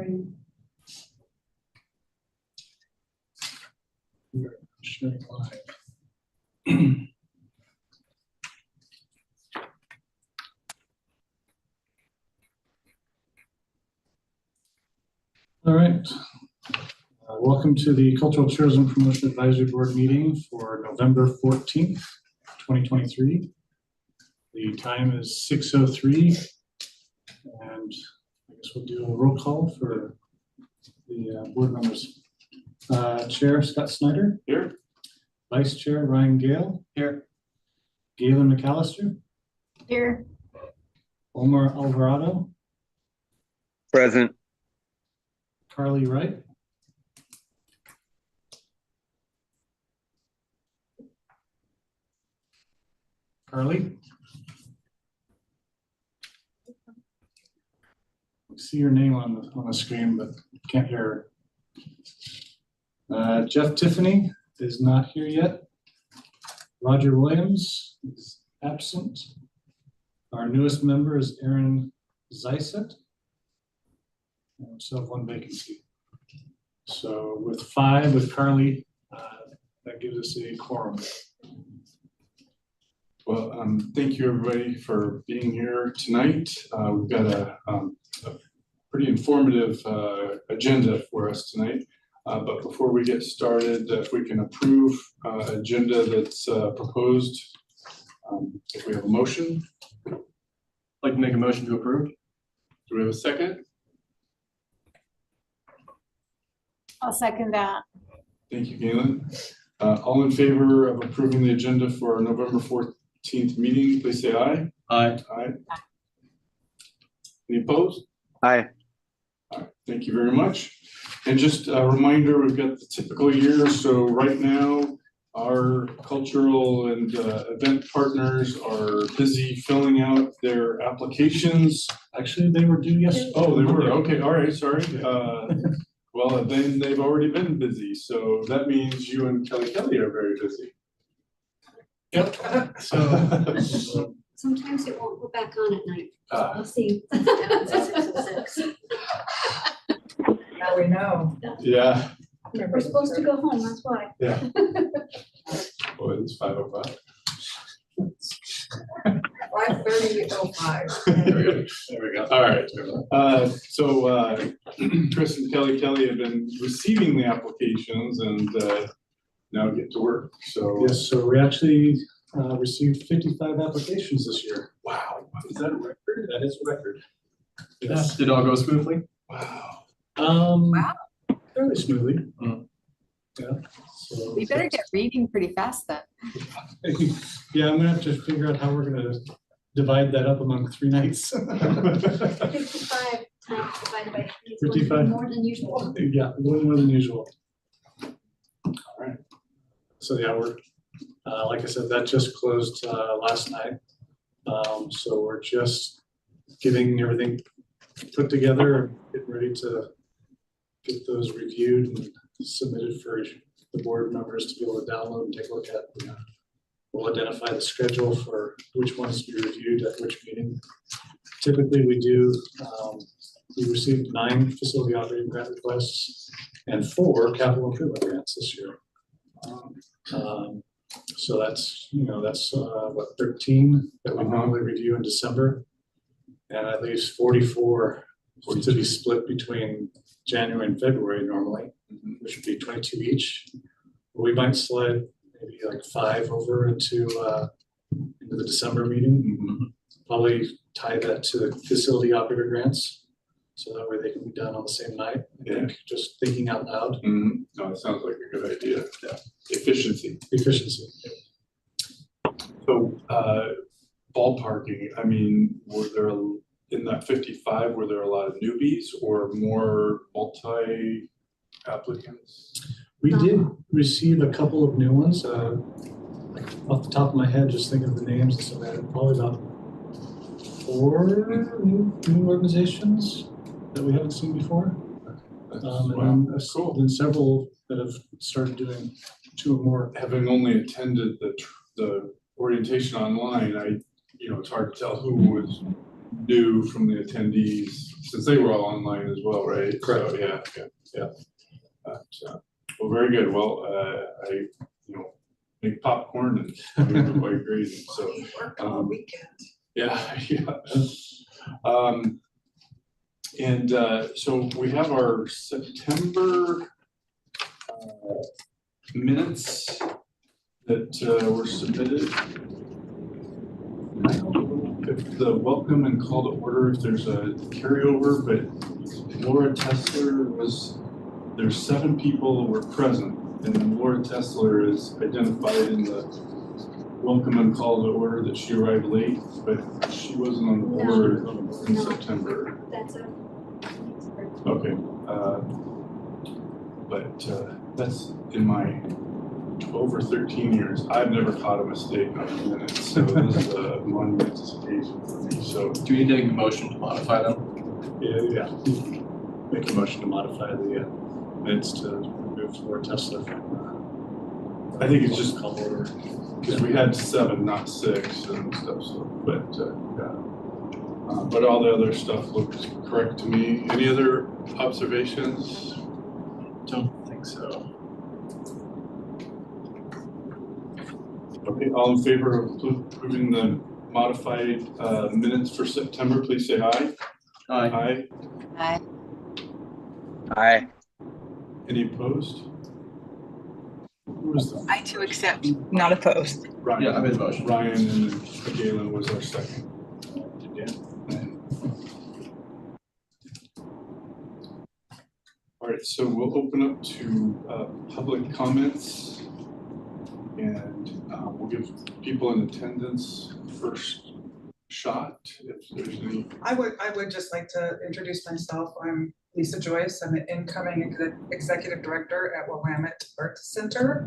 sharing. We're sharing live. All right. Welcome to the Cultural Tourism Promotion Advisory Board meeting for November 14th, 2023. The time is 6:03, and I guess we'll do a roll call for the board members. Chair Scott Snyder. Here. Vice Chair Ryan Gale. Here. Galen McAllister. Here. Omar Alvarado. Present. Carly Wright. Carly. I see your name on the screen, but can't hear her. Jeff Tiffany is not here yet. Roger Williams is absent. Our newest member is Aaron Zeiset. And we still have one vacancy. So with 5 with Carly, that gives us a quorum. Well, thank you everybody for being here tonight. We've got a pretty informative agenda for us tonight. But before we get started, if we can approve agenda that's proposed, if we have a motion. I'd like to make a motion to approve. Do we have a second? I'll second that. Thank you, Galen. All in favor of approving the agenda for our November 14th meeting, please say aye. Aye. Aye. Any opposed? Aye. All right, thank you very much. And just a reminder, we've got the typical year. So right now, our cultural and event partners are busy filling out their applications. Actually, they were due yesterday. Oh, they were, okay, all right, sorry. Well, then they've already been busy. So that means you and Kelly are very busy. Yep. So Sometimes it won't go back on at night. We'll see. Now we know. Yeah. We're supposed to go home, that's why. Yeah. Boy, it's 5:05. 5:30:05. There we go. All right. So Chris and Kelly have been receiving the applications and now get to work. So yes, so we actually received 55 applications this year. wow, is that a record? That is a record. Yes. Did it all go smoothly? Wow. Wow. Fairly smoothly. Mm. Yeah. So We better get reading pretty fast then. yeah, I'm gonna have to figure out how we're gonna divide that up among 3 nights. 55 times divided by 3 is going to 55. be more than usual. Yeah, a little more than usual. All right. So yeah, we're like I said, that just closed last night. So we're just getting everything put together, getting ready to get those reviewed and submitted for the board members to be able to download and take a look at. We'll identify the schedule for which ones to be reviewed at which meeting. Typically, we received 9 facility operating grant requests and 4 capital improvement grants this year. So that's, what, 13 that we normally review in December, and at least 44 to be split between January and February normally, which would be 22 each. We might slide maybe like 5 over into the December meeting. Probably tie that to the facility operator grants, so that way they can be done on the same night. I think, just thinking out loud. No, it sounds like a good idea. Yeah. Efficiency. So ballparking, I mean, were there in that 55, were there a lot of newbies or more multi-applicants? We did receive a couple of new ones. Off the top of my head, just thinking of the names, so we had probably about 4 new organizations that we haven't seen before. And then, cool. Then several that have started doing 2 or more. Having only attended the orientation online, it's hard to tell who was new from the attendees. since they were all online as well, right? Correct. So, yeah. Well, very good. Well, I, make popcorn and make it quite great. So, Work all weekend. yeah. And so we have our September minutes that were submitted. I don't know if the welcome and call to order, if there's a carryover, but Laura Tessler there's 7 people who were present, and Laura Tessler is identified in the welcome and call to order that she arrived late, but she wasn't on the board in No. September. That's a. Okay, but that's in my 12 or 13 years. I've never caught a mistake on a minute, so this is a monumentous occasion for me. So, Do we take a motion to modify them? Yeah. Make a motion to modify the minutes to remove Laura Tesla from. I think it's just call order. because we had 7, not 6, and stuff. So, but all the other stuff looks correct to me. Any other observations? Don't think so. Okay, all in favor of approving the modified minutes for September, please say aye. Aye. Aye. Aye. Any opposed? Who was the I too accept, not opposed. Ryan? Yeah, I made the motion. Ryan and then Galen was our second. All right, so we'll open up to public comments, and we'll give people in attendance first shot if there's any. I would just like to introduce myself. I'm Lisa Joyce. I'm an incoming executive director at Willamette Arts Center.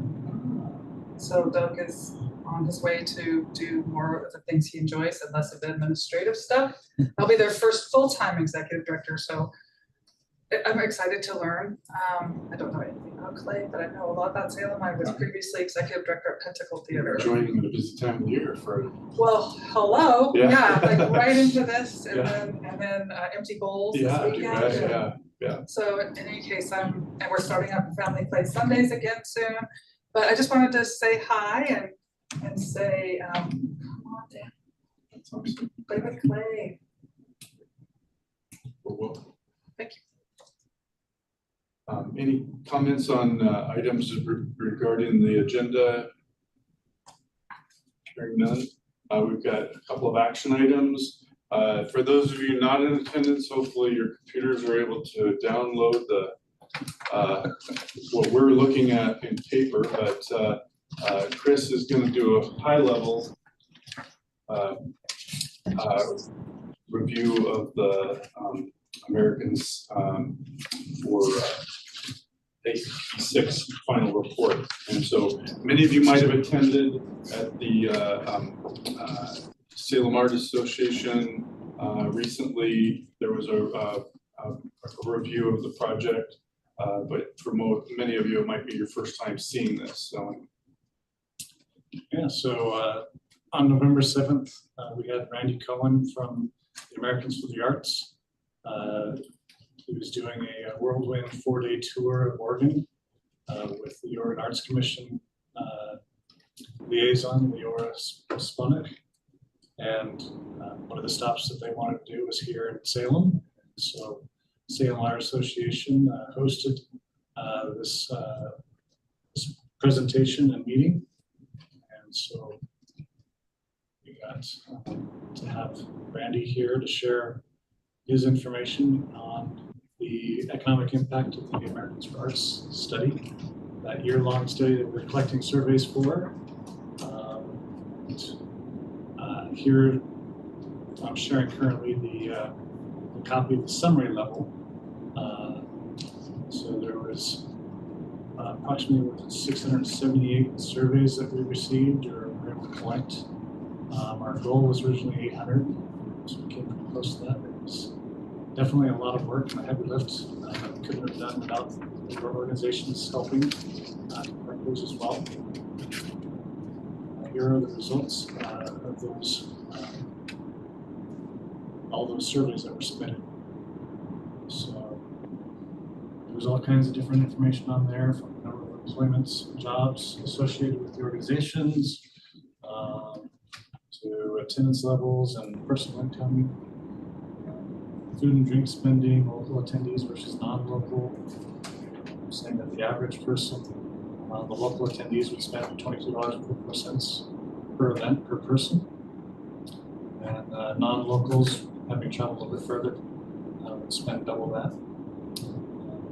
So Doug is on his way to do more of the things he enjoys and less of the administrative stuff. I'll be their first full-time executive director, so I'm excited to learn. I don't know anything about Clay, but I know a lot about Salem. I was previously executive director at Pentacle Theater. Joining at a busy time of the year for. Well, hello, Yeah. yeah, like right into this, and Yeah. then Empty Bowls this Yeah, weekend. yeah. So in any case, and we're starting up Family Play Sundays again soon. But I just wanted to say hi and say, come on, Dan, That's awesome. play with Clay. Well, Thank you. any comments on items regarding the agenda? Hearing none. We've got a couple of action items. For those of you not in attendance, hopefully your computers are able to download the what we're looking at in paper, but Chris is going to do a high-level review of the Americans for ACP6 final report. And so many of you might have attended at the Salem Art Association recently. There was a review of the project, but for many of you, it might be your first time seeing this. So. Yeah, so on November 7th, we had Randy Cohen from the Americans for the Arts. He was doing a whirlwind 4-day tour of Oregon with the Oregon Arts Commission liaison, Leora Sponek. And one of the stops that they wanted to do was here in Salem. So Salem Art Association hosted this presentation and meeting. And so we got to have Randy here to share his information on the economic impact of the Americans for Arts study, that year-long study that we're collecting surveys for. Here, I'm sharing currently the copy of the summary level. So there was approximately 678 surveys that we received or were able to collect. Our goal was originally 800, so we came pretty close to that. It was definitely a lot of work and a heavy lift. Couldn't have done without our organizations helping collect those as well. Here are the results of those, all those surveys that were submitted. There's all kinds of different information on there from the number of employments, jobs associated with the organizations, to attendance levels and personal income, food and drink spending, local attendees versus non-local. Saying that the average person, the local attendees would spend $22.44 per event per person. And non-locals, having traveled a little bit further, would spend double that.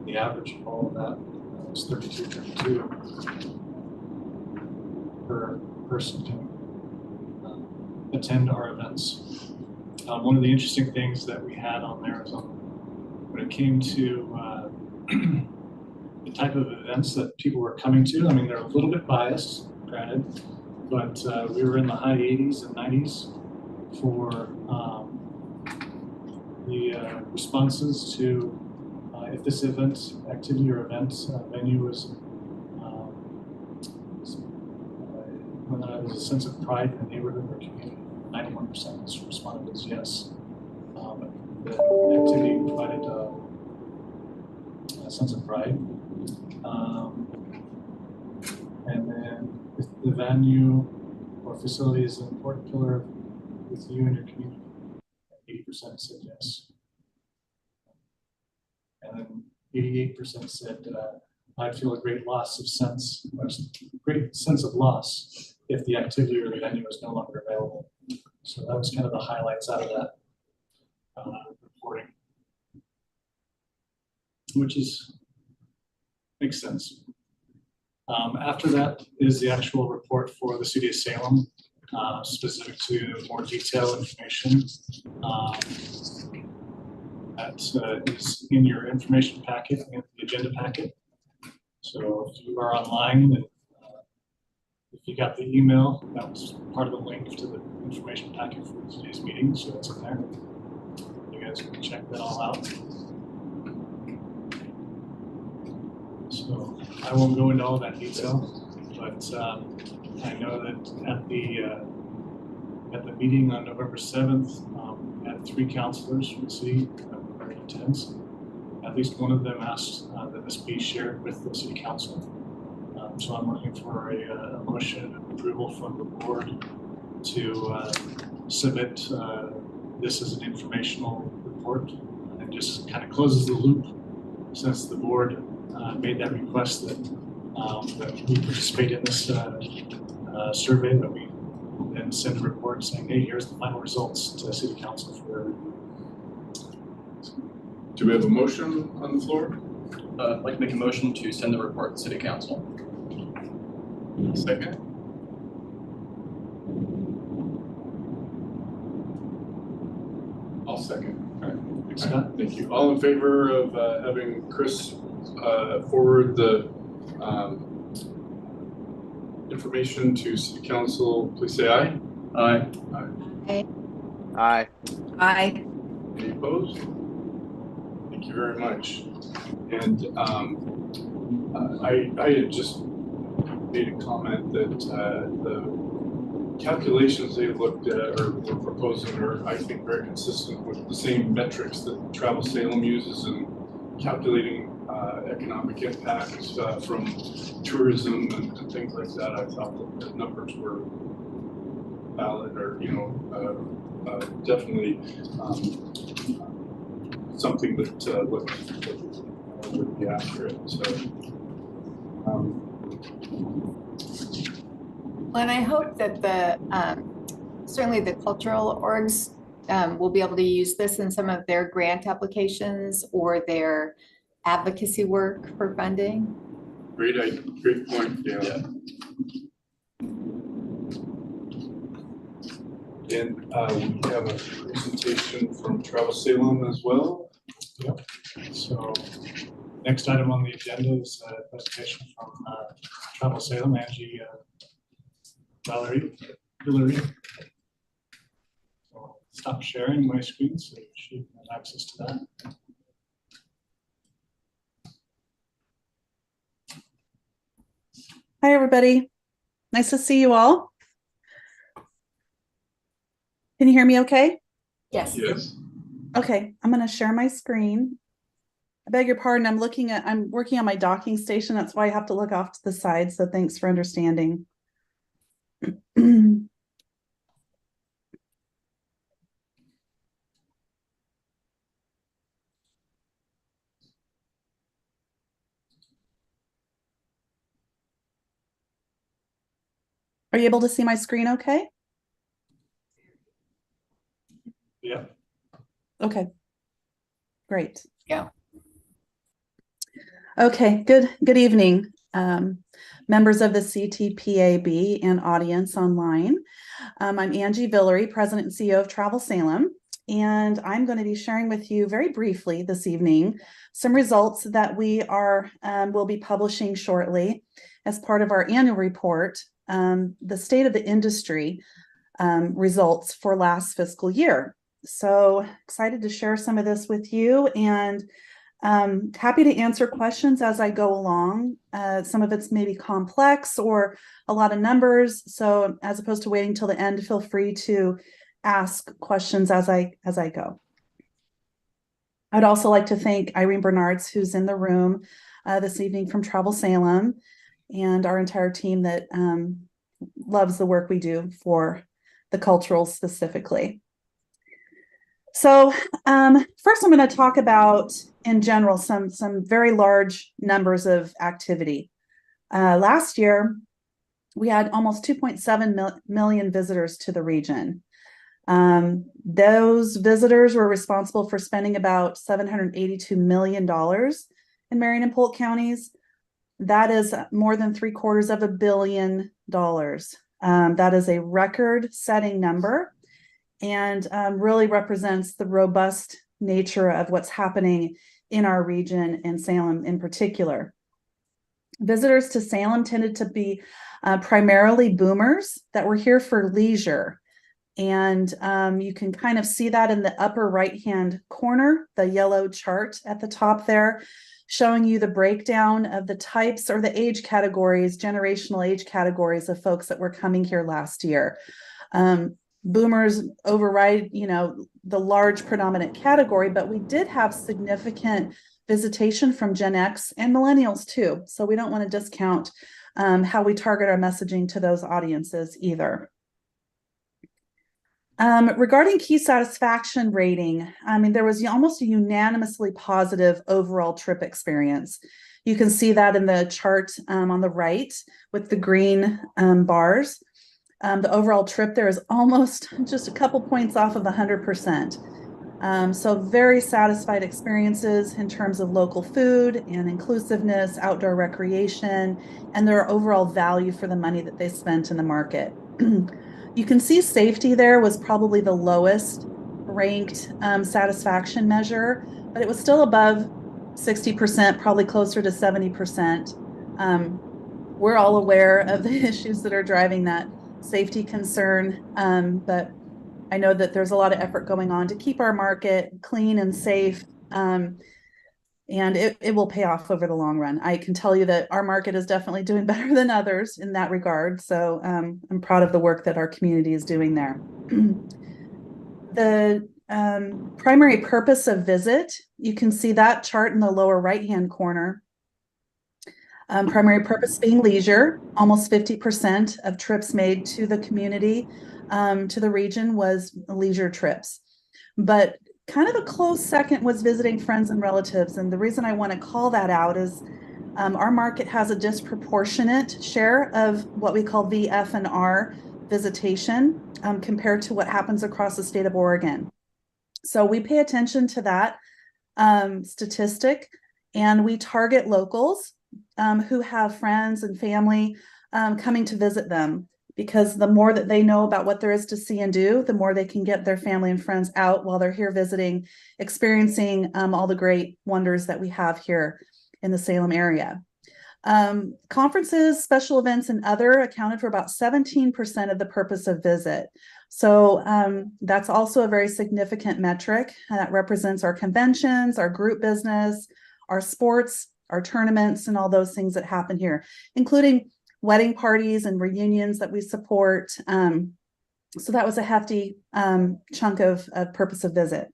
The average of all of that is $32.32 per person to attend our events. One of the interesting things that we had on there is when it came to the type of events that people were coming to. I mean, they're a little bit biased, granted, but we were in the high 80s and 90s for the responses to if this event, activity or event venue was whether there was a sense of pride in the neighborhood or community. 91% responded as yes. The activity provided a sense of pride. And then if the venue or facility is an important pillar with you and your community, 80% said yes. And then 88% said I'd feel a great loss of sense, great sense of loss if the activity or the venue is no longer available. So that was kind of the highlights out of that reporting, which makes sense. After that is the actual report for the city of Salem, specific to more detailed information. That is in your information packet, in the agenda packet. So if you are online, and if you got the email, that was part of the link to the information packet for today's meeting, so it's in there. You guys can check that all out. So I won't go into all that detail, but I know that at the meeting on November 7th, we had 3 counselors from the city that were very intense. At least one of them asked that this be shared with the city council. So I'm looking for a motion of approval from the board to submit this as an informational report. And it just kind of closes the loop since the board made that request that we participate in this survey, that we then send a report saying, hey, here's the final results to city council for their review. Do we have a motion on the floor? I'd like to make a motion to send the report to city council. Second? I'll second. All right, thanks, Scott. Thank you. All in favor of having Chris forward the information to city council, please say aye. Aye. Aye. Aye. Any opposed? Thank you very much. And I had just made a comment that the calculations they looked at or were proposing are, I think, very consistent with the same metrics that Travel Salem uses in calculating economic impacts from tourism and things like that. I thought that the numbers were valid, or definitely something that would be accurate. So. And I hope that certainly the cultural orgs will be able to use this in some of their grant applications or their advocacy work for funding. Great point, yeah. And we have a presentation from Travel Salem as well. Yep. So next item on the agenda is a presentation from Travel Salem, Angie Hillary. So stop sharing my screen so she can have access to that. Hi, everybody. Nice to see you all. Can you hear me okay? Yes. Yes. Okay, I'm going to share my screen. I beg your pardon. I'm working on my docking station. That's why I have to look off to the side. So thanks for understanding. Are you able to see my screen okay? Yeah. Okay, great. Yeah. Okay, good evening, members of the CTPAB and audience online. I'm Angie Villery, President and CEO of Travel Salem, and I'm going to be sharing with you very briefly this evening some results that we will be publishing shortly as part of our annual report, the state of the industry results for last fiscal year. So excited to share some of this with you, and happy to answer questions as I go along. Some of it's maybe complex or a lot of numbers. So as opposed to waiting till the end, feel free to ask questions as I go. I'd also like to thank Irene Bernards, who's in the room this evening from Travel Salem, and our entire team that loves the work we do for the cultural specifically. So first I'm going to talk about, in general, some very large numbers of activity. Last year, we had almost 2.7 million visitors to the region. Those visitors were responsible for spending about $782 million in Marion and Polk counties. That is more than $750 million. That is a record-setting number, and really represents the robust nature of what's happening in our region and Salem in particular. Visitors to Salem tended to be primarily boomers that were here for leisure. And you can kind of see that in the upper right-hand corner, the yellow chart at the top there, showing you the breakdown of the types or the age categories, generational age categories of folks that were coming here last year. Boomers override, the large predominant category, but we did have significant visitation from Gen X and millennials too. So we don't want to discount how we target our messaging to those audiences either. Regarding key satisfaction rating, there was almost a unanimously positive overall trip experience. You can see that in the chart on the right with the green bars. The overall trip there is almost just a couple points off of 100%. So very satisfied experiences in terms of local food and inclusiveness, outdoor recreation, and their overall value for the money that they spent in the market. You can see safety there was probably the lowest ranked satisfaction measure, but it was still above 60%, probably closer to 70%. We're all aware of the issues that are driving that safety concern, but I know that there's a lot of effort going on to keep our market clean and safe, and it will pay off over the long run. I can tell you that our market is definitely doing better than others in that regard, so I'm proud of the work that our community is doing there. The primary purpose of visit, you can see that chart in the lower right-hand corner. Primary purpose being leisure. Almost 50% of trips made to the community, to the region, was leisure trips. But kind of a close second was visiting friends and relatives. And the reason I want to call that out is our market has a disproportionate share of what we call VF&R visitation compared to what happens across the state of Oregon. So we pay attention to that statistic, and we target locals who have friends and family coming to visit them, because the more that they know about what there is to see and do, the more they can get their family and friends out while they're here visiting, experiencing all the great wonders that we have here in the Salem area. Conferences, special events, and other accounted for about 17% of the purpose of visit. So that's also a very significant metric that represents our conventions, our group business, our sports, our tournaments, and all those things that happen here, including wedding parties and reunions that we support. So that was a hefty chunk of purpose of visit.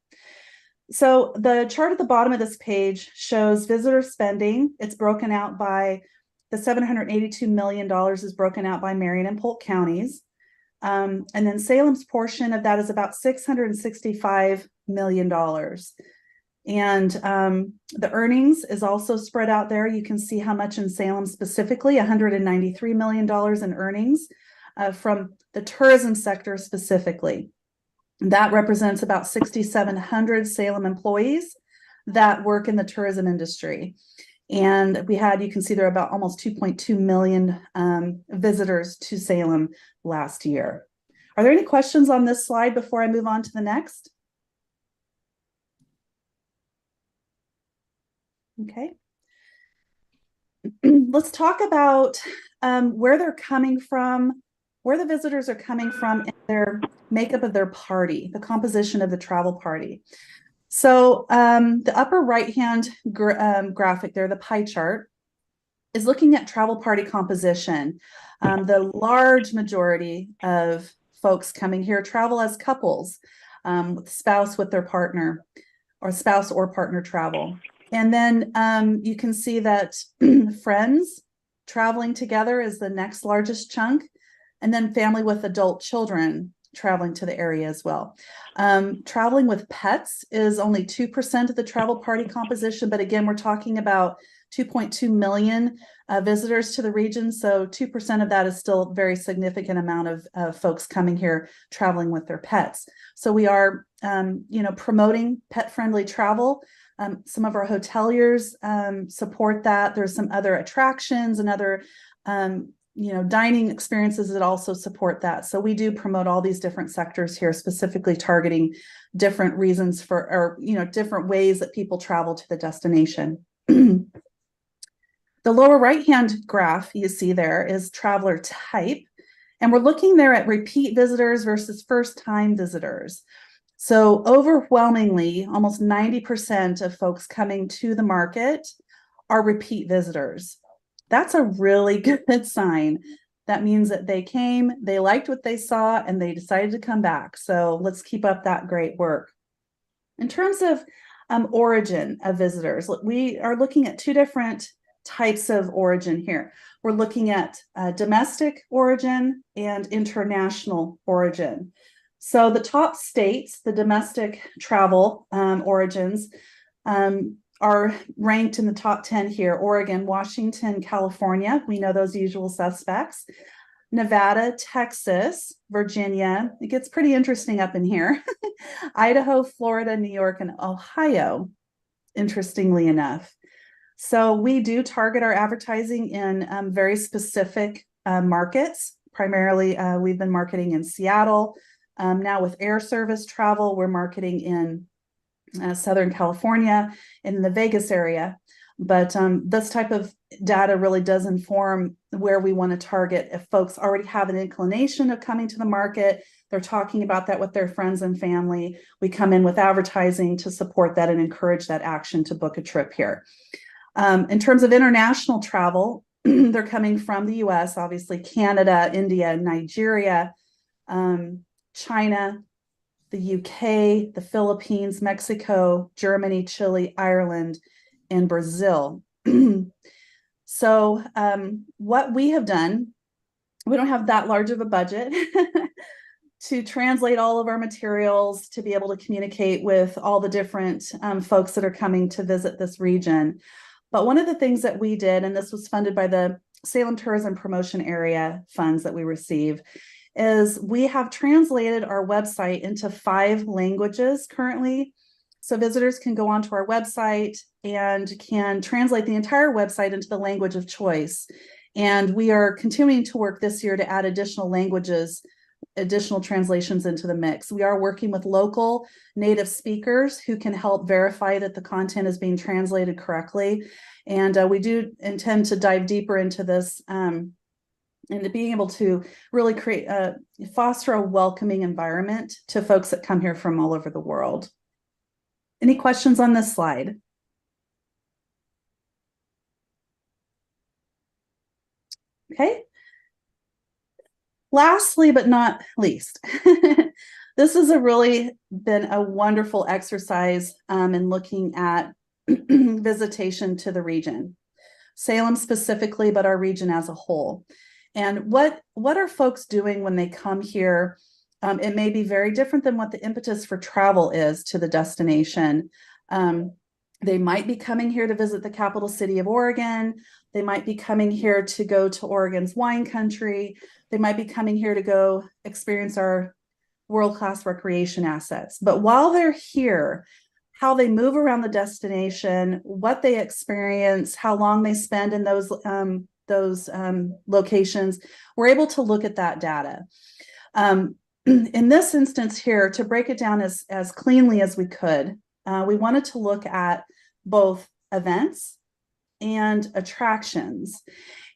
So the chart at the bottom of this page shows visitor spending. It's broken out by the $782 million is broken out by Marion and Polk counties. And then Salem's portion of that is about $665 million. And the earnings is also spread out there. You can see how much in Salem specifically, $193 million in earnings from the tourism sector specifically. That represents about 6,700 Salem employees that work in the tourism industry. And we had, you can see there are about almost 2.2 million visitors to Salem last year. Are there any questions on this slide before I move on to the next? Okay. Let's talk about where they're coming from, where the visitors are coming from, and their makeup of their party, the composition of the travel party. So the upper right-hand graphic there, the pie chart, is looking at travel party composition. The large majority of folks coming here travel as couples, with spouse with their partner, or spouse or partner travel. And then you can see that friends traveling together is the next largest chunk, and then family with adult children traveling to the area as well. Traveling with pets is only 2% of the travel party composition, but again, we're talking about 2.2 million visitors to the region, so 2% of that is still a very significant amount of folks coming here traveling with their pets. So we are, promoting pet-friendly travel. Some of our hoteliers support that. There's some other attractions and other dining experiences that also support that. So we do promote all these different sectors here, specifically targeting different reasons for, or different ways that people travel to the destination. The lower right-hand graph you see there is traveler type, and we're looking there at repeat visitors versus first-time visitors. So overwhelmingly, almost 90% of folks coming to the market are repeat visitors. That's a really good sign. That means that they came, they liked what they saw, and they decided to come back. So let's keep up that great work. In terms of origin of visitors, we are looking at two different types of origin here. We're looking at domestic origin and international origin. So the top states, the domestic travel origins, are ranked in the top 10 here: Oregon, Washington, California. We know those usual suspects. Nevada, Texas, Virginia. It gets pretty interesting up in here. Idaho, Florida, New York, and Ohio, interestingly enough. So we do target our advertising in very specific markets. Primarily, we've been marketing in Seattle. Now with air service travel, we're marketing in Southern California, in the Vegas area. But this type of data really does inform where we want to target. If folks already have an inclination of coming to the market, they're talking about that with their friends and family, we come in with advertising to support that and encourage that action to book a trip here. In terms of international travel, they're coming from the US, obviously Canada, India, Nigeria, China, the UK, the Philippines, Mexico, Germany, Chile, Ireland, and Brazil. So what we have done, we don't have that large of a budget to translate all of our materials to be able to communicate with all the different folks that are coming to visit this region. But one of the things that we did, and this was funded by the Salem Tourism Promotion Area funds that we receive, is we have translated our website into 5 languages currently. So visitors can go onto our website and can translate the entire website into the language of choice. And we are continuing to work this year to add additional languages, additional translations into the mix. We are working with local native speakers who can help verify that the content is being translated correctly. And we do intend to dive deeper into this and to being able to really foster a welcoming environment to folks that come here from all over the world. Any questions on this slide? Okay. Lastly, but not least, This has really been a wonderful exercise in looking at visitation to the region, Salem specifically, but our region as a whole. And what are folks doing when they come here? It may be very different than what the impetus for travel is to the destination. They might be coming here to visit the capital city of Oregon. They might be coming here to go to Oregon's wine country. They might be coming here to go experience our world-class recreation assets. But while they're here, how they move around the destination, what they experience, how long they spend in those locations, we're able to look at that data. In this instance here, to break it down as cleanly as we could, we wanted to look at both events and attractions.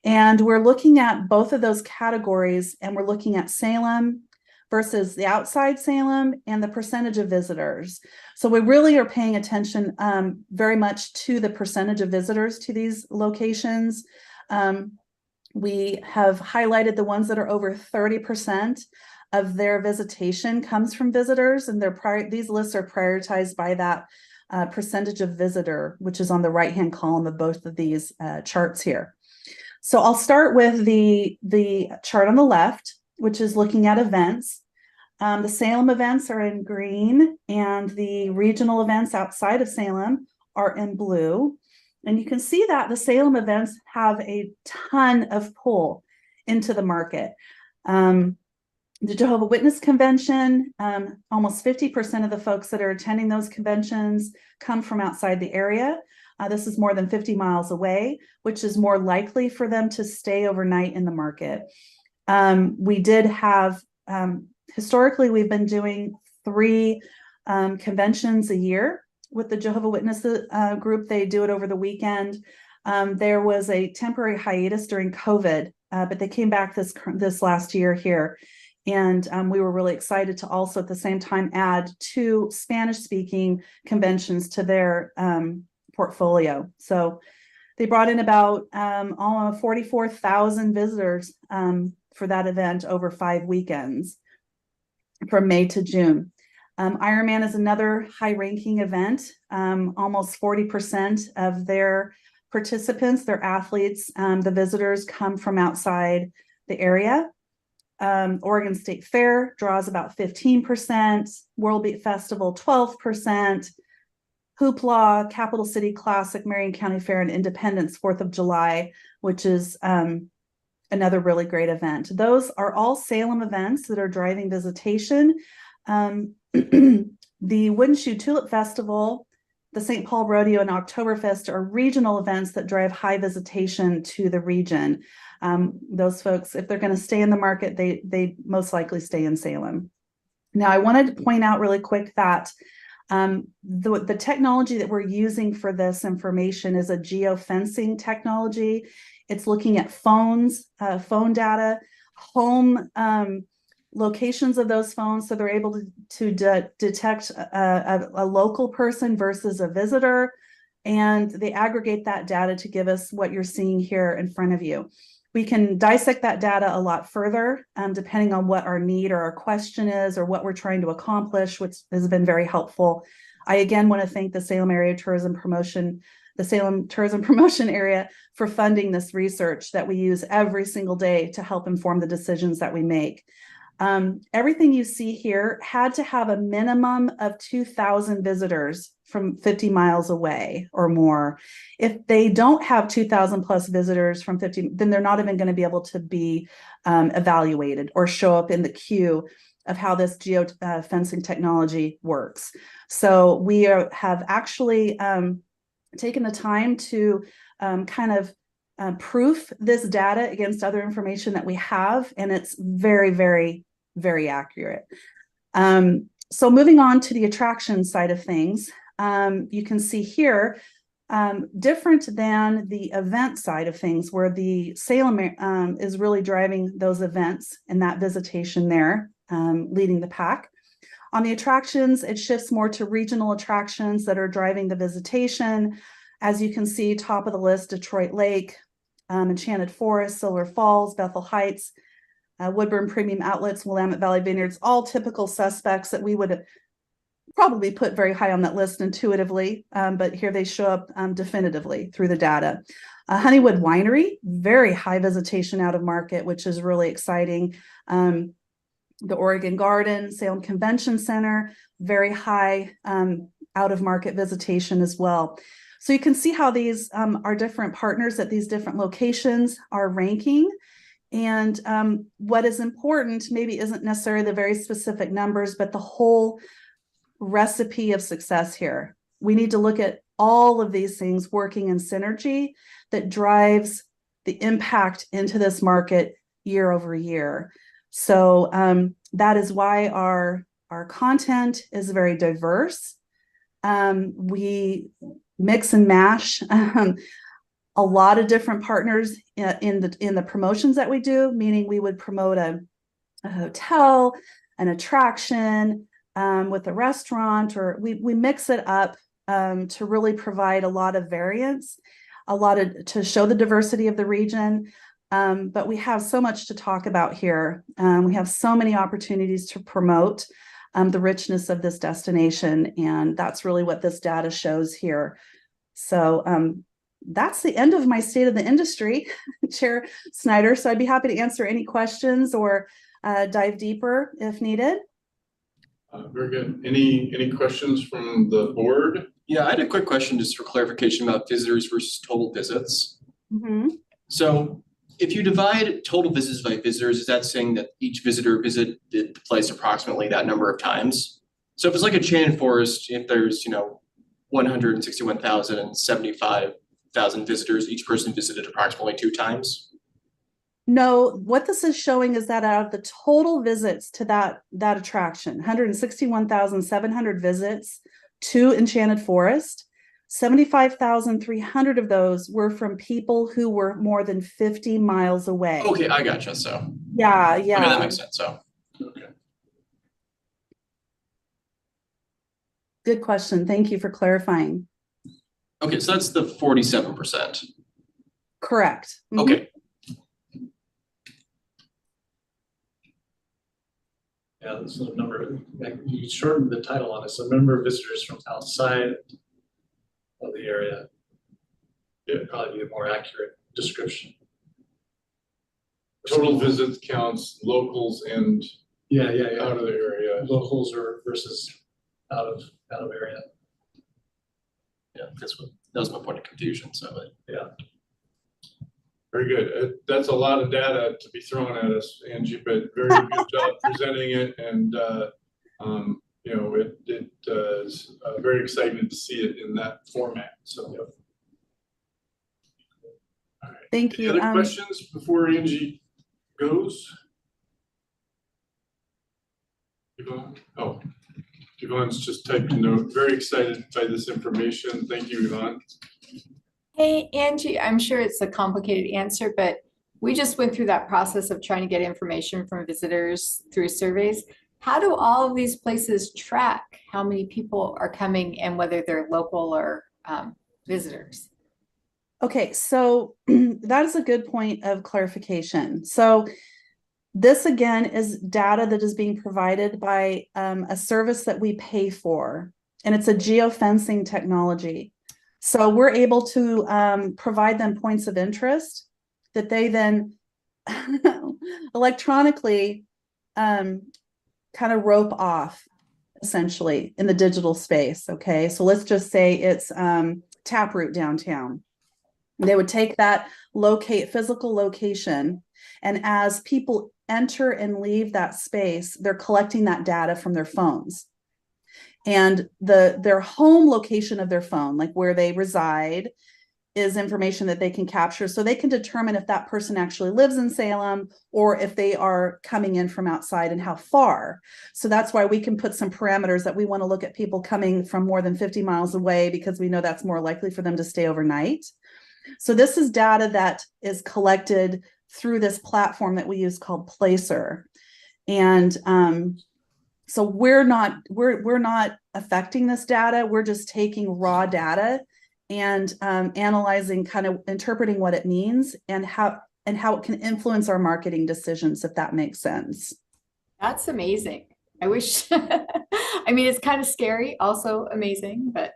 And we're looking at both of those categories, and we're looking at Salem versus the outside Salem and the percentage of visitors. So we really are paying attention very much to the percentage of visitors to these locations. We have highlighted the ones that are over 30% of their visitation comes from visitors, and these lists are prioritized by that percentage of visitor, which is on the right-hand column of both of these charts here. So I'll start with the chart on the left, which is looking at events. The Salem events are in green, and the regional events outside of Salem are in blue. And you can see that the Salem events have a ton of pull into the market. The Jehovah's Witness Convention, almost 50% of the folks that are attending those conventions come from outside the area. This is more than 50 miles away, which is more likely for them to stay overnight in the market. We did have, historically, we've been doing 3 conventions a year with the Jehovah's Witness group. They do it over the weekend. There was a temporary hiatus during COVID, but they came back this last year here. And we were really excited to also at the same time add 2 Spanish-speaking conventions to their portfolio. So they brought in about almost 44,000 visitors for that event over 5 weekends from May to June. Ironman is another high-ranking event. Almost 40% of their participants, their athletes, the visitors come from outside the area. Oregon State Fair draws about 15%, World Beat Festival 12%, Hoopla, Capital City Classic, Marion County Fair, and Independence 4th of July, which is another really great event. Those are all Salem events that are driving visitation. The Wooden Shoe Tulip Festival, the St. Paul Rodeo, and Oktoberfest are regional events that drive high visitation to the region. Those folks, if they're going to stay in the market, they most likely stay in Salem. Now, I wanted to point out really quick that the technology that we're using for this information is a geofencing technology. It's looking at phones, phone data, home locations of those phones, so they're able to detect a local person versus a visitor, and they aggregate that data to give us what you're seeing here in front of you. We can dissect that data a lot further, depending on what our need or our question is or what we're trying to accomplish, which has been very helpful. I again want to thank the Salem Tourism Promotion Area for funding this research that we use every single day to help inform the decisions that we make. Everything you see here had to have a minimum of 2,000 visitors from 50 miles away or more. If they don't have 2,000 plus visitors from 50, then they're not even going to be able to be evaluated or show up in the queue of how this geofencing technology works. So we have actually taken the time to proof this data against other information that we have, and it's very, very, very accurate. So moving on to the attraction side of things, you can see here, different than the event side of things, where the Salem is really driving those events and that visitation there, leading the pack. On the attractions, it shifts more to regional attractions that are driving the visitation. As you can see, top of the list, Detroit Lake, Enchanted Forest, Silver Falls, Bethel Heights. Woodburn Premium Outlets, Willamette Valley Vineyards, all typical suspects that we would probably put very high on that list intuitively, but here they show up definitively through the data. Honeywood Winery, very high visitation out of market, which is really exciting. The Oregon Garden, Salem Convention Center, very high out of market visitation as well. So you can see how these are different partners at these different locations are ranking. And what is important maybe isn't necessarily the very specific numbers, but the whole recipe of success here. We need to look at all of these things working in synergy that drives the impact into this market year over year. So that is why our content is very diverse. We mix and mash a lot of different partners in the promotions that we do, meaning we would promote a hotel, an attraction with a restaurant, or we mix it up to really provide a lot of variance, to show the diversity of the region. But we have so much to talk about here. We have so many opportunities to promote the richness of this destination, and that's really what this data shows here. So that's the end of my state of the industry, Chair Snyder. So I'd be happy to answer any questions or dive deeper if needed. Very good. Any questions from the board? Yeah, I had a quick question just for clarification about visitors versus total visits. Mm-hmm. So if you divide total visits by visitors, is that saying that each visitor visited the place approximately that number of times? So if it's like a chain forest, if there's 161,000 and 75,000 visitors, each person visited approximately 2 times? No, what this is showing is that out of the total visits to that attraction, 161,700 visits to Enchanted Forest, 75,300 of those were from people who were more than 50 miles away. Okay, I gotcha. So yeah. Okay, that makes sense. So Okay. Good question. Thank you for clarifying. okay, so that's the 47%. Correct. Mhm. Okay. Yeah, this is a number, like, you shortened the title on it, so number of visitors from outside of the area. It'd probably be a more accurate description. Total visits counts locals and Yeah, out of the area. locals or versus out of area. Yeah, that was my point of confusion. So Very good. That's a lot of data to be thrown at us, Angie, but very good job presenting it. And, it is very exciting to see it in that format. So, all right. Thank you. Any other questions before Angie goes? Yvonne? Oh, Yvonne's just typed a note. Very excited by this information. Thank you, Yvonne. Hey, Angie, I'm sure it's a complicated answer, but we just went through that process of trying to get information from visitors through surveys. How do all of these places track how many people are coming and whether they're local or visitors? Okay, so that is a good point of clarification. So this again is data that is being provided by a service that we pay for, and it's a geofencing technology. So we're able to provide them points of interest that they then electronically kind of rope off, essentially, in the digital space. Okay, so let's just say it's Taproot downtown. They would take that physical location, and as people enter and leave that space, they're collecting that data from their phones. And their home location of their phone, like where they reside, is information that they can capture, so they can determine if that person actually lives in Salem or if they are coming in from outside and how far. So that's why we can put some parameters that we want to look at people coming from more than 50 miles away, because we know that's more likely for them to stay overnight. So this is data that is collected through this platform that we use called Placer. And so we're not affecting this data. We're just taking raw data and analyzing, kind of interpreting what it means and and how it can influence our marketing decisions, if that makes sense. That's amazing. I wish, I mean, it's kind of scary, also amazing, but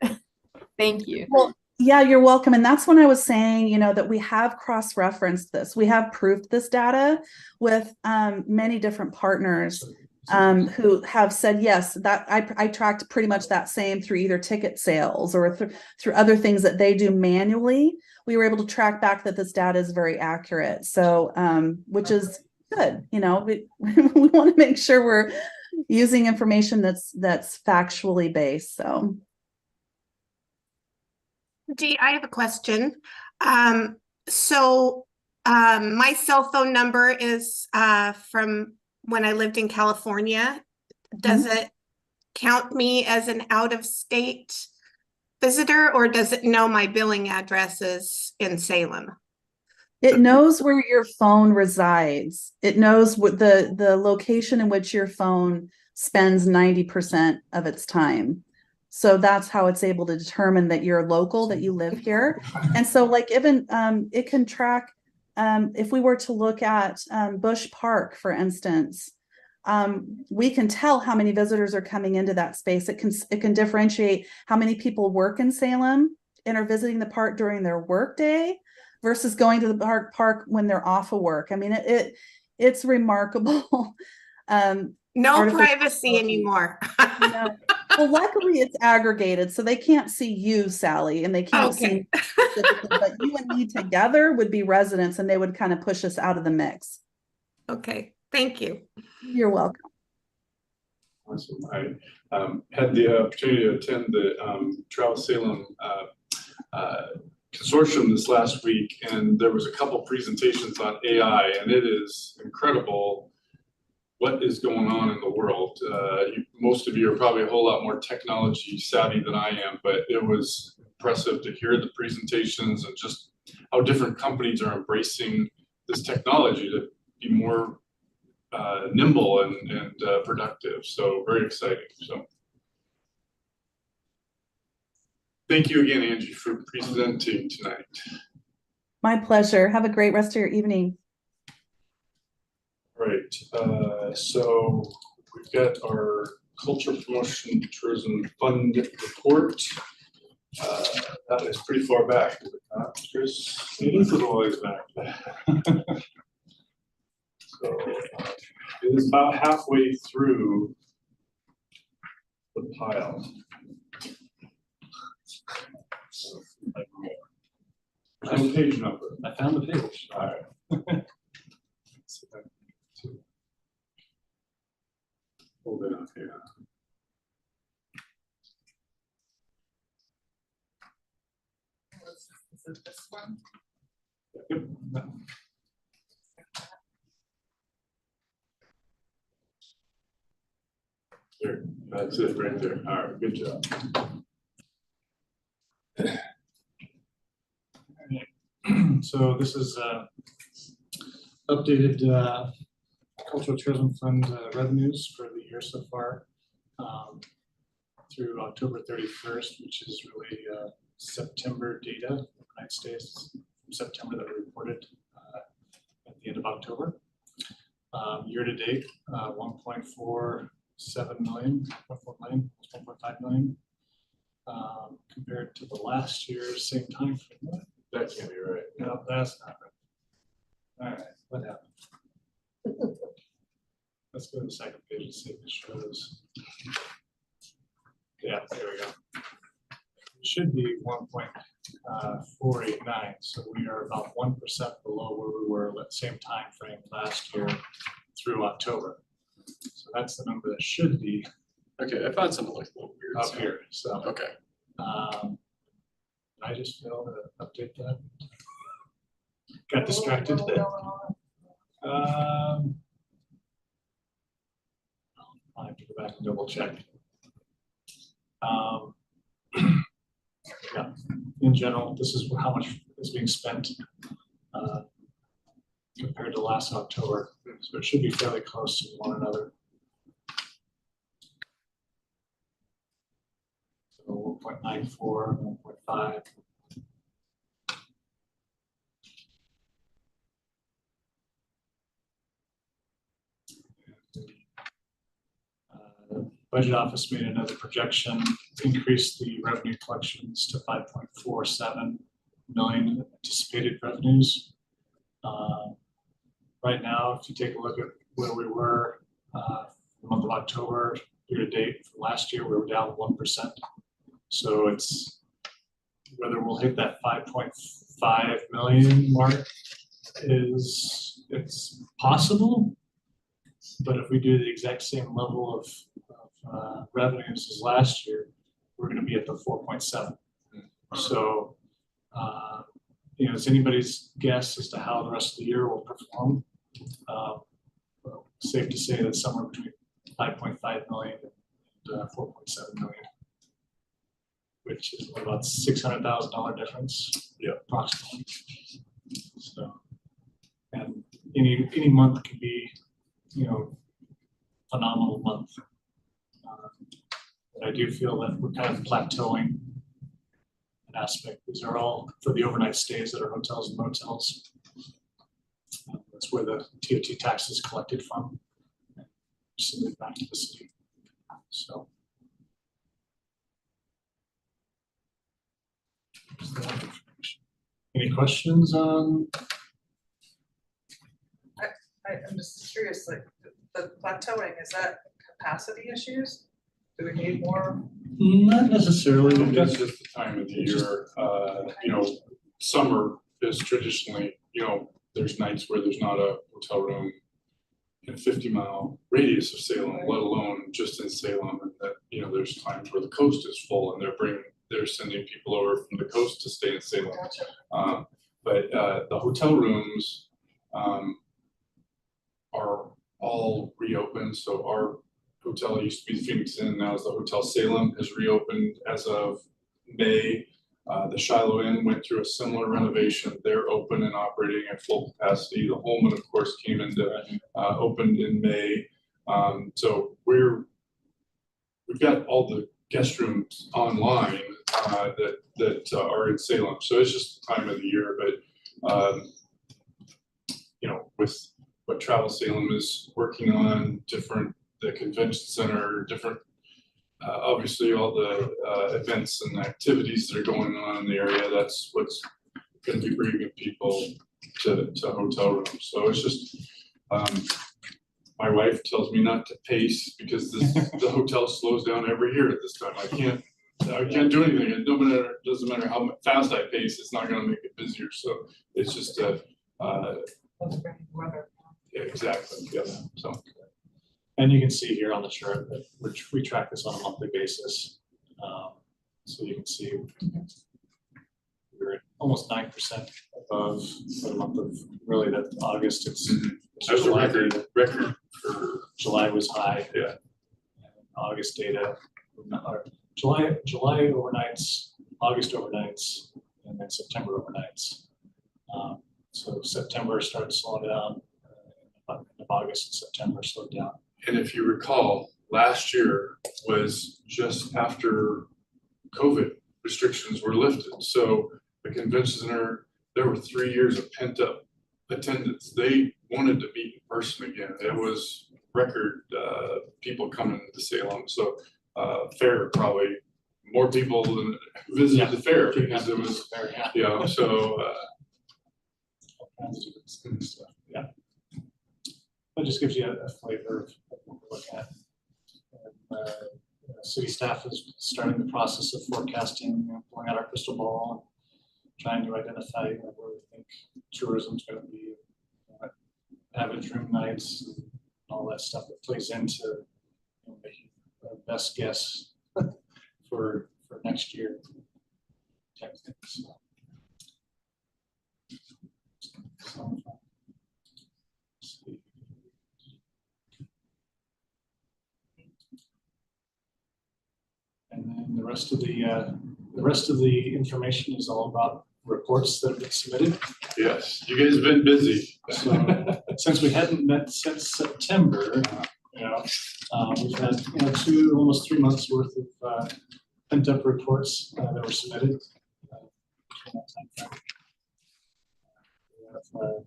thank you. Well, yeah, you're welcome. And that's when I was saying, you know, that we have cross-referenced this. We have proved this data with many different partners who have said, yes, that I tracked pretty much that same through either ticket sales or through other things that they do manually. We were able to track back that this data is very accurate. So, which is good. You know, we want to make sure we're using information that's factually based. So. Dee, I have a question. My cell phone number is from when I lived in California. Does it count me as an out-of-state visitor, or does it know my billing address is in Salem? It knows where your phone resides. It knows what the location in which your phone spends 90% of its time. So that's how it's able to determine that you're local, that you live here. And so like even it can track, if we were to look at Bush Park, for instance, we can tell how many visitors are coming into that space. It can differentiate how many people work in Salem and are visiting the park during their work day versus going to the park when they're off of work. I mean, it's remarkable. No privacy anymore. No. Well, luckily it's aggregated, so they can't see you, Sally, and they can't see specifically, but you and me together would be residents, and they would kind of push us out of the mix. Okay, thank you. You're welcome. Awesome. I had the opportunity to attend the Travel Salem consortium this last week, and there was a couple presentations on AI, and it is incredible what is going on in the world. Most of you are probably a whole lot more technology savvy than I am, but it was impressive to hear the presentations and just how different companies are embracing this technology to be more nimble and productive. So very exciting. So thank you again, Angie, for presenting tonight. My pleasure. Have a great rest of your evening. Right, so we've got our Culture Promotion Tourism Fund report. That is pretty far back, is it not, Chris? It is a little ways back. So it is about halfway through the pile. And page number. I found the page. All right. Hold it up here. Is it this one? There, that's it right there. All right, good job. So this is updated Cultural Tourism Fund revenues for the year so far through October 31st, which is really September data, United States from September that were reported at the end of October. Year to date, 1.47 million, 1.4 million, 1.5 million, compared to the last year's same time frame. That can't be right. No, that's not right. All right, what happened? Let's go to the second page and see if it shows. Yeah, there we go. It should be 1.489, so we are about 1% below where we were at the same time frame last year through October. So that's the number that should be. Okay, I found something like a little weird. Up here, so. Okay. I just failed to update that. Got distracted. I have to go back and double check. Yeah, in general, this is how much is being spent compared to last October. So it should be fairly close to one another. So 1.94, 1.5. Budget Office made another projection, increased the revenue collections to 5.47 million anticipated revenues. Right now, if you take a look at where we were the month of October, year to date for last year, we were down 1%. So it's whether we'll hit that 5.5 million mark it's possible, but if we do the exact same level of revenues as last year, we're going to be at the 4.7. So it's anybody's guess as to how the rest of the year will perform. Safe to say that somewhere between 5.5 million and 4.7 million, which is about $600,000 difference, approximately. So, and any month can be, phenomenal month. But I do feel that we're kind of plateauing an aspect. These are all for the overnight stays that are hotels and motels. That's where the TOT tax is collected from, and send it back to the city. So. Any questions on? I'm just curious, like the plateauing, is that capacity issues? Do we need more? Not necessarily. That's just the time of the year. Summer is traditionally, there's nights where there's not a hotel room in a 50-mile radius of Salem, let alone just in Salem. And that, there's times where the coast is full and they're sending people over from the coast to stay in Salem. Gotcha. But the hotel rooms are all reopened. So our hotel used to be the Phoenix Inn, now is the Hotel Salem, has reopened as of May. The Shiloh Inn went through a similar renovation. They're open and operating at full capacity. The Holman, of course, came into opened in May. So we've got all the guest rooms online that are in Salem. So it's just the time of the year. But with what Travel Salem is working on, the convention center, obviously all the events and activities that are going on in the area, that's what's going to be bringing people to hotel rooms. So it's just, my wife tells me not to pace because the hotel slows down every year at this time. I can't do anything. It doesn't matter how fast I pace, it's not going to make it busier. So it's just Weather. yeah, exactly. Yeah. So. And you can see here on the chart that we track this on a monthly basis. So you can see we're at almost 9% above for the month of August. That's a record for July was high. Yeah. And August data, July overnights, August overnights, and then September overnights. So September started slowing down. End of August and September slowed down. And if you recall, last year was just after COVID restrictions were lifted. So the convention center, there were 3 years of pent up attendance. They wanted to meet in person again. It was record people coming to Salem. So fair, probably more people than visited the fair because it was, so all kinds of different stuff. Yeah. That just gives you a flavor of what we're looking at. And, city staff is starting the process of forecasting, pulling out our crystal ball, and trying to identify where we think tourism is going to be, average room nights, and all that stuff that plays into making our best guess for next year. Type things. And then the rest of the information is all about reports that have been submitted. yes, you guys have been busy. So since we hadn't met since September, we've had almost 3 months worth of pent up reports that were submitted. The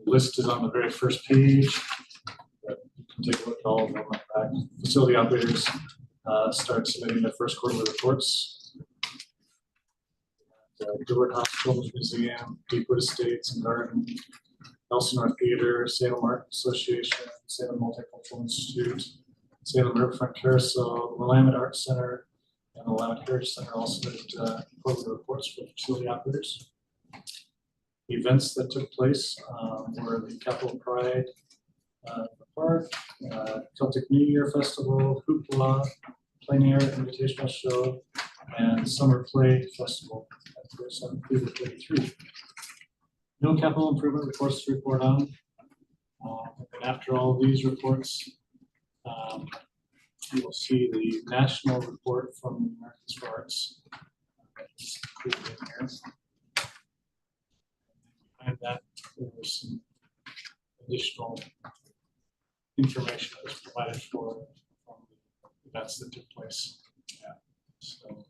list is on the very first page. But you can take a look at all of them. Facility operators start submitting their first quarterly reports. Gilbert Hospitals Museum, Deepwood Estates and Garden, Nelson North Theater, Salem Art Association, Salem Multicultural Institute, Salem Riverfront Carousel, the Willamette Art Center, and the Willamette Heritage Center also submitted quarterly reports for facility operators. Events that took place were the Capitol Pride Park, Celtic New Year Festival, Hoopla, Plein Air Invitational Show, and Summer Play Festival at 3733. No capital improvement reports to report on. And after all of these reports, you will see the national report from the Americans for Arts. It's included in here. Behind that, there was some additional information that was provided from the events that took place. Yeah. So.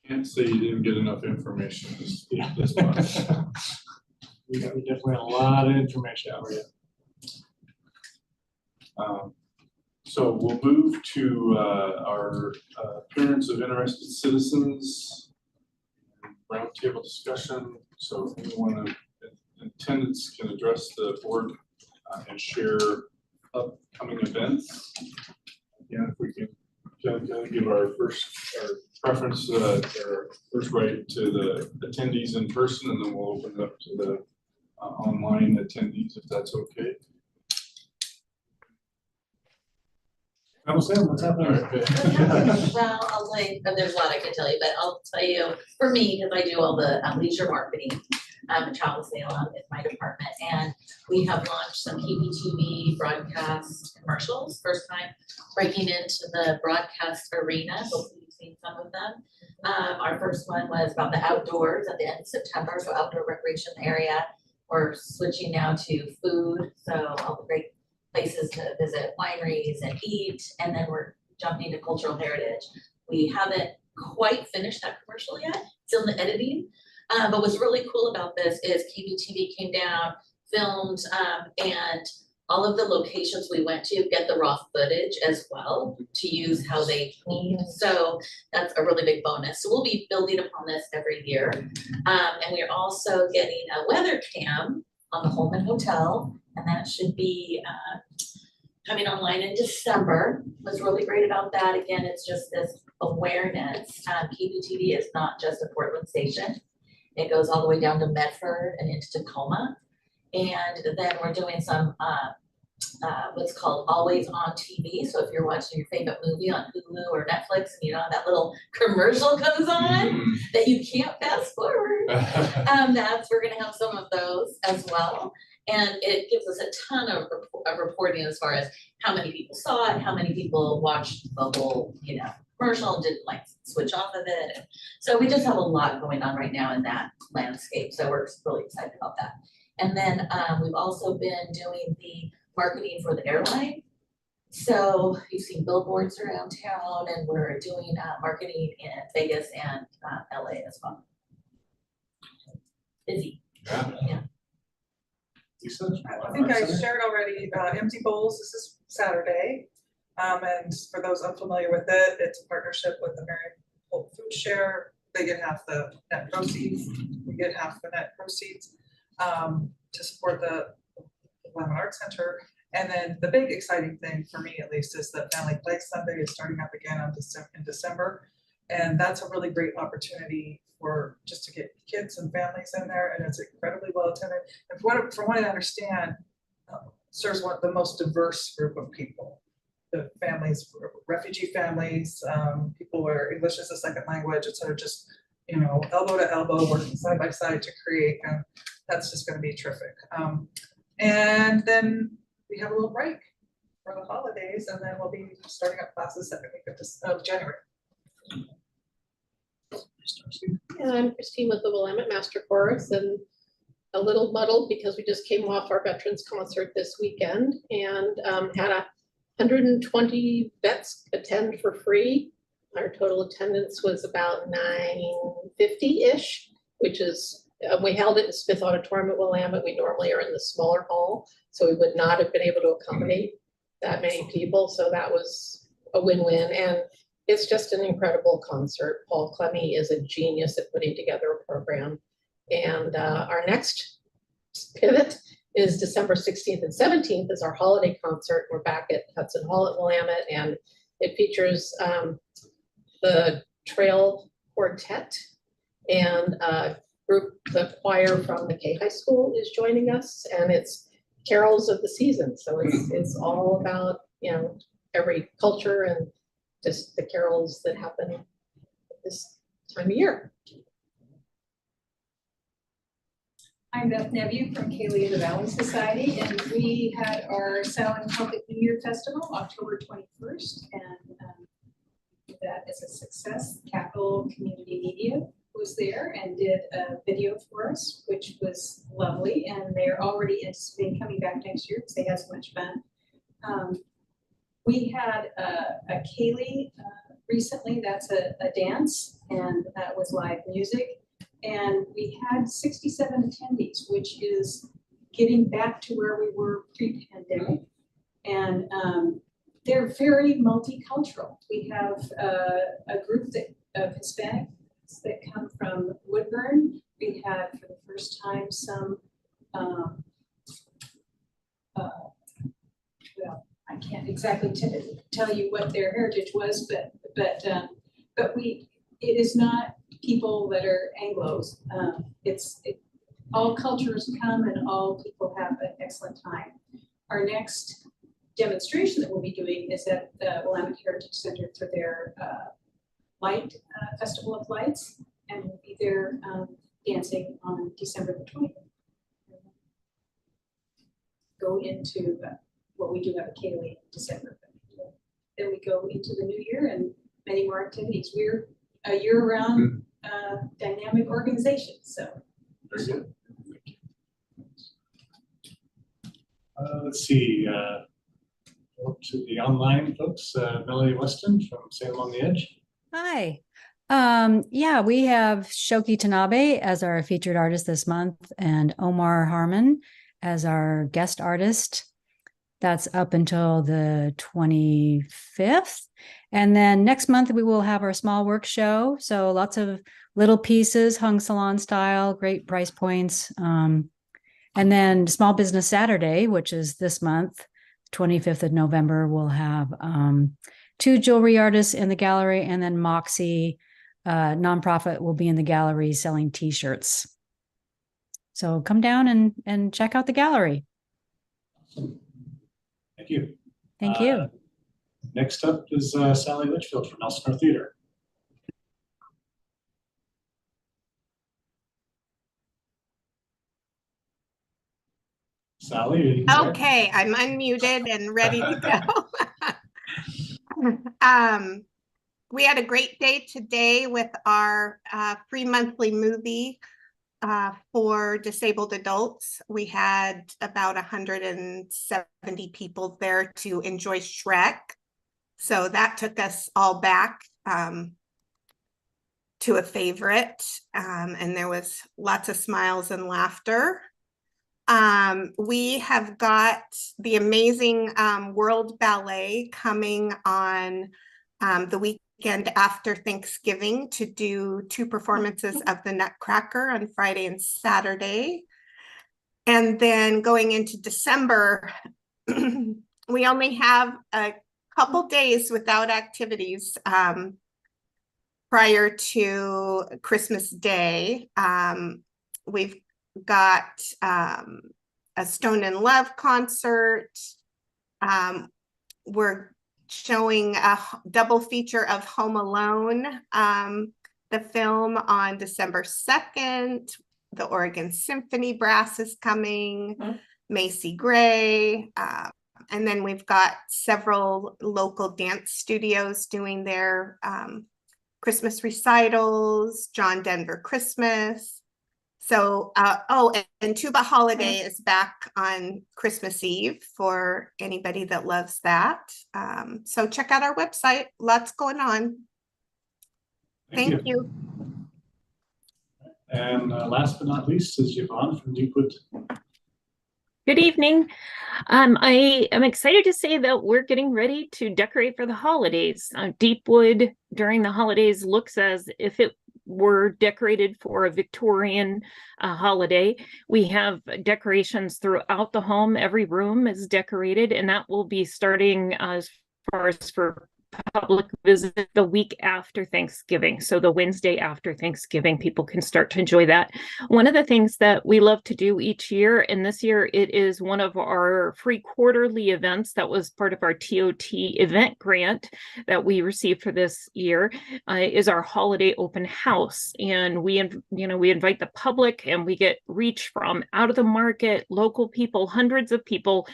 Can't say you didn't get enough information this month. We definitely a lot of information for you. So we'll move to our appearance of interested citizens, roundtable discussion. So anyone in attendance can address the board and share upcoming events. Again, if we can give our preference, our first right to the attendees in person, and then we'll open it up to the online attendees, if that's okay. What's happening? Well, I'll tell you, there's a lot I can tell you, but I'll tell you, for me, because I do all the leisure marketing, travel Salem is my department, and we have launched some KBTV broadcast commercials, first time breaking into the broadcast arena. Hopefully you've seen some of them. Our first one was about the outdoors at the end of September, so outdoor recreation area. We're switching now to food, so all the great places to visit, wineries and eat, and then we're jumping to cultural heritage. We haven't quite finished that commercial yet, still in the editing. But what's really cool about this is KBTV came down, filmed, and all of the locations we went to get the raw footage as well to use how they clean. So that's a really big bonus. So we'll be building upon this every year. And we're also getting a weather cam on the Holman Hotel, and that should be coming online in December. What's really great about that, again, it's just this awareness. KBTV is not just a Portland station. It goes all the way down to Medford and into Tacoma. And then we're doing some what's called always on TV. So if you're watching your favorite movie on Hulu or Netflix and you know that little commercial comes on that you can't fast forward, we're gonna have some of those as well. And it gives us a ton of reporting as far as how many people saw it, how many people watched the whole, commercial and didn't like switch off of it. And so we just have a lot going on right now in that landscape. So we're really excited about that. And then we've also been doing the marketing for the airline. So you've seen billboards around town, and we're doing marketing in Vegas and LA as well. Busy. Yeah. I think I shared already, Empty Bowls, this is Saturday. And for those unfamiliar with it, it's a partnership with the Marion Food Share. They get half the net proceeds, we get half the net proceeds to support the Willamette Art Center. And then the big exciting thing for me, at least, is that Family Play Sunday is starting up again in December. And that's a really great opportunity for just to get kids and families in there, and it's incredibly well attended. And from what I understand, serves the most diverse group of people. The families, refugee families, people where English is a second language, instead of just, elbow to elbow, working side by side to create, and that's just gonna be terrific. And then we have a little break for the holidays, and then we'll be starting up classes second week of January. And I'm Christine with the Willamette Master Chorus, and a little muddled because we just came off our veterans concert this weekend and had 120 vets attend for free. Our total attendance was about 950-ish, which is, we held it in Smith Auditorium at Willamette. We normally are in the smaller hall, so we would not have been able to accommodate that many people. So that was a win-win. And it's just an incredible concert. Paul Clemmy is a genius at putting together a program. And our next pivot is December 16th and 17th is our holiday concert. We're back at Hudson Hall at Willamette, and it features the Trail Quartet and the choir from the K High School is joining us, and it's carols of the season. So it's all about, you know, every culture and just the carols that happen this time of year. I'm Beth Nebu from Kaylee of the Valley Society, and we had our Samhain Celtic New Year Festival, October 21st, and that is a success. Capital Community Media was there and did a video for us, which was lovely, and they're already anticipating coming back next year because they had so much fun. We had a Kaylee recently, that's a dance, and that was live music. And we had 67 attendees, which is getting back to where we were pre-pandemic. And they're very multicultural. We have a group of Hispanics that come from Woodburn. We had, for the first time, some, well, I can't exactly tell you what their heritage was, but it is not people that are Anglos. All cultures come and all people have an excellent time. Our next demonstration that we'll be doing is at the Willamette Heritage Center for their Festival of Lights, and we'll be there dancing on December the 20th. Go into what we do have a Kaylee in December. Then we go into the new year and many more activities. We're a year-round dynamic organization, so. Very good. Let's see, to the online folks, Melanie Weston from Salem on the Edge. Hi. Yeah, we have Shoki Tanabe as our featured artist this month and Omar Harmon as our guest artist. That's up until the 25th. And then next month we will have our small work show. So lots of little pieces hung salon style, great price points. And then Small Business Saturday, which is this month, 25th of November, we'll have 2 jewelry artists in the gallery, and then Moxie nonprofit will be in the gallery selling t-shirts. So come down and check out the gallery. Awesome. Thank you. Thank you. Next up is Sally Litchfield from Elsinore Theater. Sally, are you there? Okay, I'm unmuted and ready to go. We had a great day today with our free monthly movie for disabled adults. We had about 170 people there to enjoy Shrek. So that took us all back to a favorite, and there was lots of smiles and laughter. We have got the amazing World Ballet coming on the weekend after Thanksgiving to do 2 performances of the Nutcracker on Friday and Saturday. And then going into December, we only have a couple days without activities prior to Christmas Day. We've got a Stone in Love concert. We're showing a double feature of Home Alone, the film, on December 2nd. The Oregon Symphony Brass is coming, Macy Gray. And then we've got several local dance studios doing their Christmas recitals, John Denver Christmas. So, and Tuba Holiday is back on Christmas Eve for anybody that loves that. So check out our website, lots going on. Thank you. And last but not least is Yvonne from Deepwood. Good evening. I am excited to say that we're getting ready to decorate for the holidays. Deepwood during the holidays looks as if it were decorated for a Victorian holiday. We have decorations throughout the home. Every room is decorated, and that will be starting as far as for public visit the week after Thanksgiving. So the Wednesday after Thanksgiving, people can start to enjoy that. One of the things that we love to do each year, and this year it is one of our free quarterly events that was part of our TOT event grant that we received for this year, is our holiday open house. And we invite the public, and we get reach from out of the market, local people, hundreds of people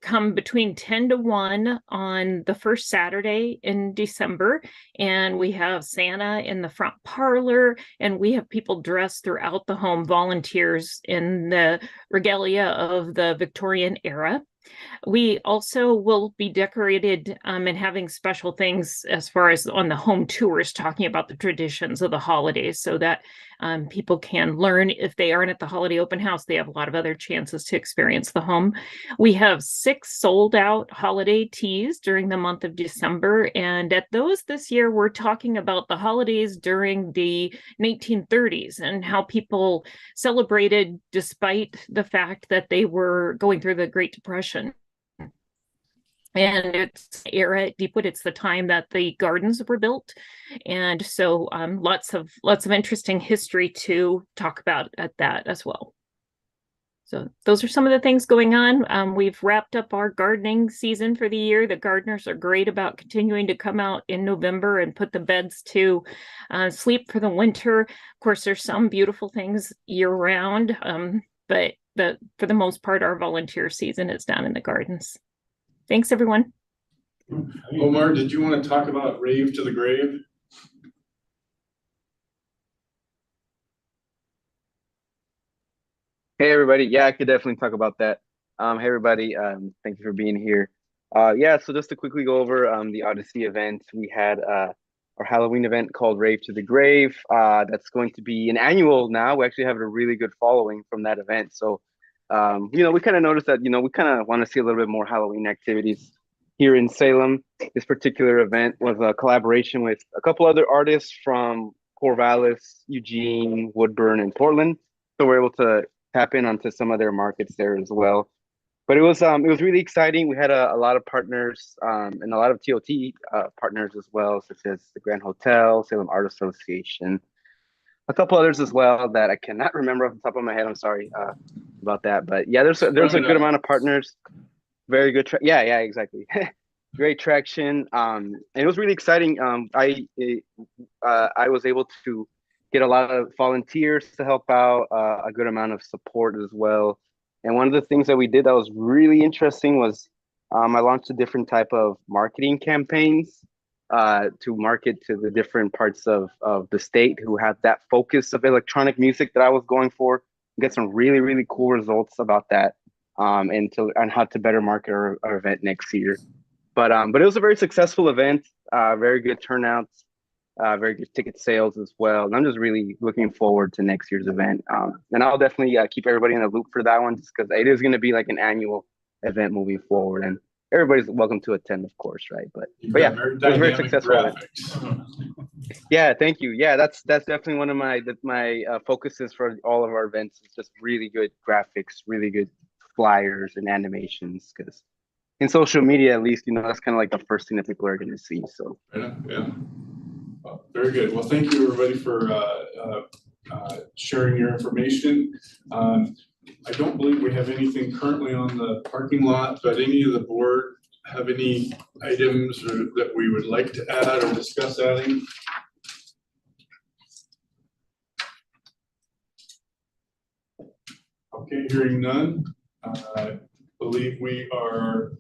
come between 10 to 1 on the first Saturday in December, and we have Santa in the front parlor, and we have people dressed throughout the home, volunteers in the regalia of the Victorian era. We also will be decorated and having special things as far as on the home tours, talking about the traditions of the holidays, so that people can learn. If they aren't at the holiday open house, they have a lot of other chances to experience the home. We have 6 sold out holiday teas during the month of December. And at those this year, we're talking about the holidays during the 1930s and how people celebrated despite the fact that they were going through the Great Depression. And it's era at Deepwood. It's the time that the gardens were built, and so lots of interesting history to talk about at that as well. So those are some of the things going on. We've wrapped up our gardening season for the year. The gardeners are great about continuing to come out in November and put the beds to sleep for the winter. Of course, there's some beautiful things year round, but for the most part, our volunteer season is down in the gardens. Thanks, everyone. Omar, did you want to talk about Rave to the Grave? Hey everybody, yeah, I could definitely talk about that. Hey everybody, thank you for being here. Yeah, so just to quickly go over the Odyssey event, we had our Halloween event called Rave to the Grave. That's going to be an annual now. We actually have a really good following from that event. So we kind of noticed that, we kind of want to see a little bit more Halloween activities here in Salem. This particular event was a collaboration with a couple other artists from Corvallis, Eugene, Woodburn, and Portland. So we're able to tap in onto some of their markets there as well. But it was really exciting. We had a lot of partners and a lot of TOT partners as well, such as the Grand Hotel, Salem Art Association, a couple others as well that I cannot remember off the top of my head. I'm sorry about that, but yeah, there's a good amount of partners. Very good. Yeah, exactly. Great traction. And it was really exciting. I was able to get a lot of volunteers to help out, a good amount of support as well. And one of the things that we did that was really interesting was I launched a different type of marketing campaigns to market to the different parts of the state who have that focus of electronic music that I was going for. Get some really, really cool results about that, and how to better market our event next year. But it was a very successful event, very good turnouts, very good ticket sales as well. And I'm just really looking forward to next year's event. And I'll definitely keep everybody in the loop for that one, just because it is going to be like an annual event moving forward. And everybody's welcome to attend, of course, right? But yeah, it was very successful. Yeah, thank you. Yeah, that's definitely one of my focuses for all of our events. It's just really good graphics, really good flyers and animations, because in social media, at least, that's kind of like the first thing that people are going to see. So yeah. Very good. Well, thank you everybody for sharing your information. I don't believe we have anything currently on the parking lot, but any of the board have any items that we would like to add or discuss adding? Okay, hearing none, I believe we are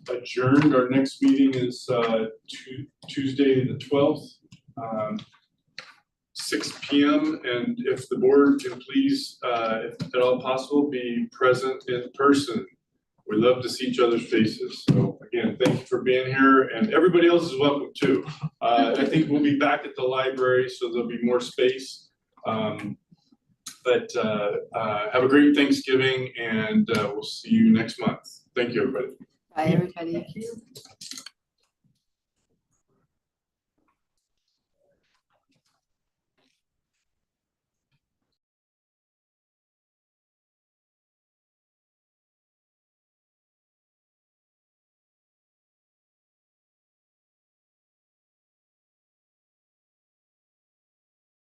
adjourned. Our next meeting is Tuesday the 12th, 6 p.m. And if the board can please, if at all possible, be present in person We love to see each other's faces. So again, thank you for being here, and everybody else is welcome too. I think we'll be back at the library, so there'll be more space. But have a great Thanksgiving, and we'll see you next month. Thank you, everybody. Bye, everybody.